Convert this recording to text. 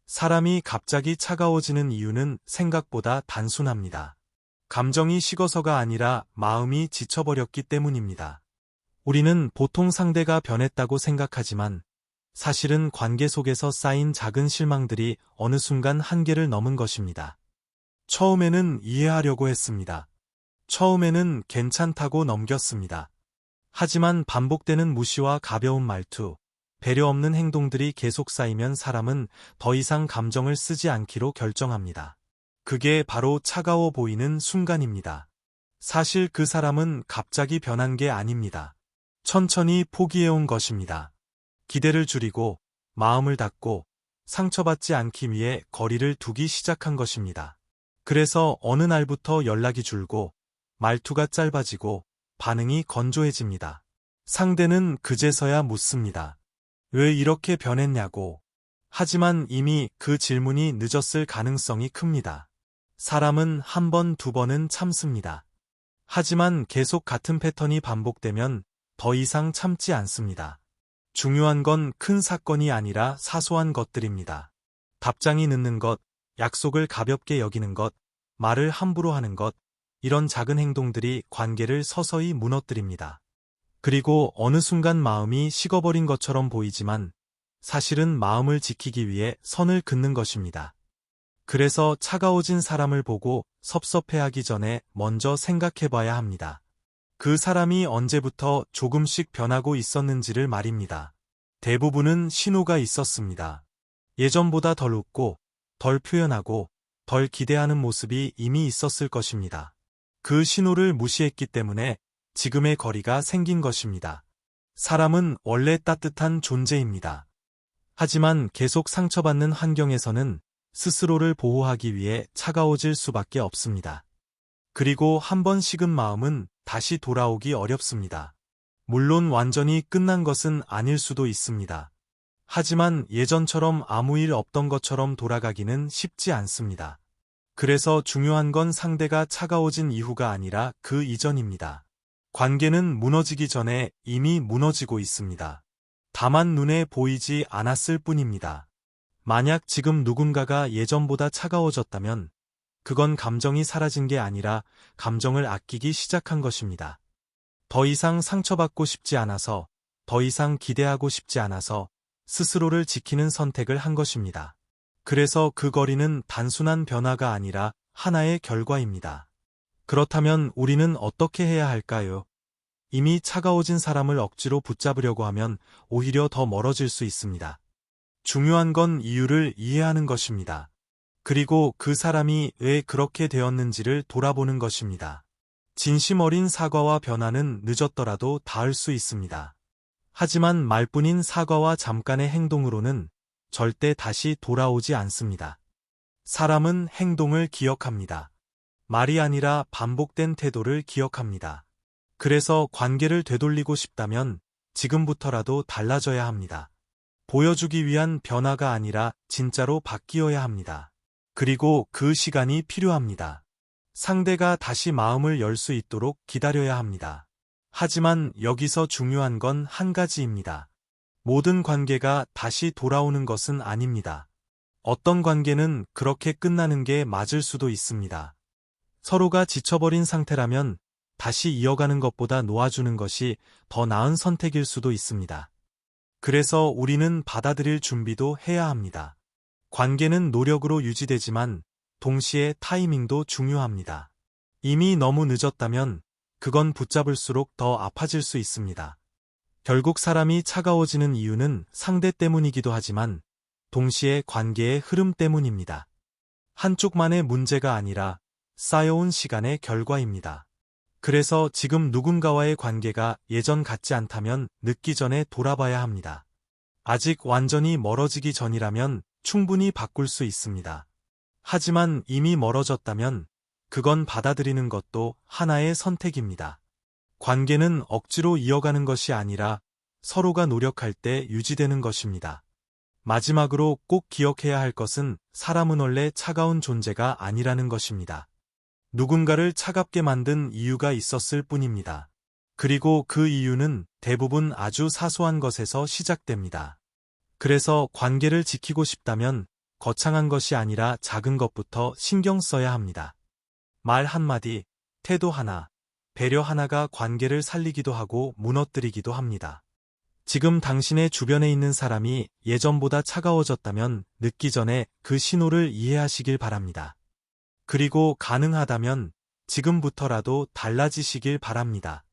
사람이 갑자기 차가워지는 이유는 생각보다 단순합니다. 감정이 식어서가 아니라 마음이 지쳐버렸기 때문입니다. 우리는 보통 상대가 변했다고 생각하지만 사실은 관계 속에서 쌓인 작은 실망들이 어느 순간 한계를 넘은 것입니다. 처음에는 이해하려고 했습니다. 처음에는 괜찮다고 넘겼습니다. 하지만 반복되는 무시와 가벼운 말투, 배려 없는 행동들이 계속 쌓이면 사람은 더 이상 감정을 쓰지 않기로 결정합니다. 그게 바로 차가워 보이는 순간입니다. 사실 그 사람은 갑자기 변한 게 아닙니다. 천천히 포기해온 것입니다. 기대를 줄이고 마음을 닫고 상처받지 않기 위해 거리를 두기 시작한 것입니다. 그래서 어느 날부터 연락이 줄고 말투가 짧아지고 반응이 건조해집니다. 상대는 그제서야 묻습니다. 왜 이렇게 변했냐고. 하지만 이미 그 질문이 늦었을 가능성이 큽니다. 사람은 한 번, 두 번은 참습니다. 하지만 계속 같은 패턴이 반복되면 더 이상 참지 않습니다. 중요한 건 큰 사건이 아니라 사소한 것들입니다. 답장이 늦는 것, 약속을 가볍게 여기는 것, 말을 함부로 하는 것, 이런 작은 행동들이 관계를 서서히 무너뜨립니다. 그리고 어느 순간 마음이 식어버린 것처럼 보이지만 사실은 마음을 지키기 위해 선을 긋는 것입니다. 그래서 차가워진 사람을 보고 섭섭해하기 전에 먼저 생각해봐야 합니다. 그 사람이 언제부터 조금씩 변하고 있었는지를 말입니다. 대부분은 신호가 있었습니다. 예전보다 덜 웃고, 덜 표현하고, 덜 기대하는 모습이 이미 있었을 것입니다. 그 신호를 무시했기 때문에 지금의 거리가 생긴 것입니다. 사람은 원래 따뜻한 존재입니다. 하지만 계속 상처받는 환경에서는 스스로를 보호하기 위해 차가워질 수밖에 없습니다. 그리고 한 번 식은 마음은 다시 돌아오기 어렵습니다. 물론 완전히 끝난 것은 아닐 수도 있습니다. 하지만 예전처럼 아무 일 없던 것처럼 돌아가기는 쉽지 않습니다. 그래서 중요한 건 상대가 차가워진 이후가 아니라 그 이전입니다. 관계는 무너지기 전에 이미 무너지고 있습니다. 다만 눈에 보이지 않았을 뿐입니다. 만약 지금 누군가가 예전보다 차가워졌다면 그건 감정이 사라진 게 아니라 감정을 아끼기 시작한 것입니다. 더 이상 상처받고 싶지 않아서, 더 이상 기대하고 싶지 않아서 스스로를 지키는 선택을 한 것입니다. 그래서 그 거리는 단순한 변화가 아니라 하나의 결과입니다. 그렇다면 우리는 어떻게 해야 할까요? 이미 차가워진 사람을 억지로 붙잡으려고 하면 오히려 더 멀어질 수 있습니다. 중요한 건 이유를 이해하는 것입니다. 그리고 그 사람이 왜 그렇게 되었는지를 돌아보는 것입니다. 진심 어린 사과와 변화는 늦었더라도 닿을 수 있습니다. 하지만 말뿐인 사과와 잠깐의 행동으로는 절대 다시 돌아오지 않습니다. 사람은 행동을 기억합니다. 말이 아니라 반복된 태도를 기억합니다. 그래서 관계를 되돌리고 싶다면 지금부터라도 달라져야 합니다. 보여주기 위한 변화가 아니라 진짜로 바뀌어야 합니다. 그리고 그 시간이 필요합니다. 상대가 다시 마음을 열 수 있도록 기다려야 합니다. 하지만 여기서 중요한 건 한 가지입니다. 모든 관계가 다시 돌아오는 것은 아닙니다. 어떤 관계는 그렇게 끝나는 게 맞을 수도 있습니다. 서로가 지쳐버린 상태라면 다시 이어가는 것보다 놓아주는 것이 더 나은 선택일 수도 있습니다. 그래서 우리는 받아들일 준비도 해야 합니다. 관계는 노력으로 유지되지만 동시에 타이밍도 중요합니다. 이미 너무 늦었다면 그건 붙잡을수록 더 아파질 수 있습니다. 결국 사람이 차가워지는 이유는 상대 때문이기도 하지만 동시에 관계의 흐름 때문입니다. 한쪽만의 문제가 아니라 쌓여온 시간의 결과입니다. 그래서 지금 누군가와의 관계가 예전 같지 않다면 늦기 전에 돌아봐야 합니다. 아직 완전히 멀어지기 전이라면 충분히 바꿀 수 있습니다. 하지만 이미 멀어졌다면 그건 받아들이는 것도 하나의 선택입니다. 관계는 억지로 이어가는 것이 아니라 서로가 노력할 때 유지되는 것입니다. 마지막으로 꼭 기억해야 할 것은 사람은 원래 차가운 존재가 아니라는 것입니다. 누군가를 차갑게 만든 이유가 있었을 뿐입니다. 그리고 그 이유는 대부분 아주 사소한 것에서 시작됩니다. 그래서 관계를 지키고 싶다면 거창한 것이 아니라 작은 것부터 신경 써야 합니다. 말 한마디, 태도 하나, 배려 하나가 관계를 살리기도 하고 무너뜨리기도 합니다. 지금 당신의 주변에 있는 사람이 예전보다 차가워졌다면 늦기 전에 그 신호를 이해하시길 바랍니다. 그리고 가능하다면 지금부터라도 달라지시길 바랍니다.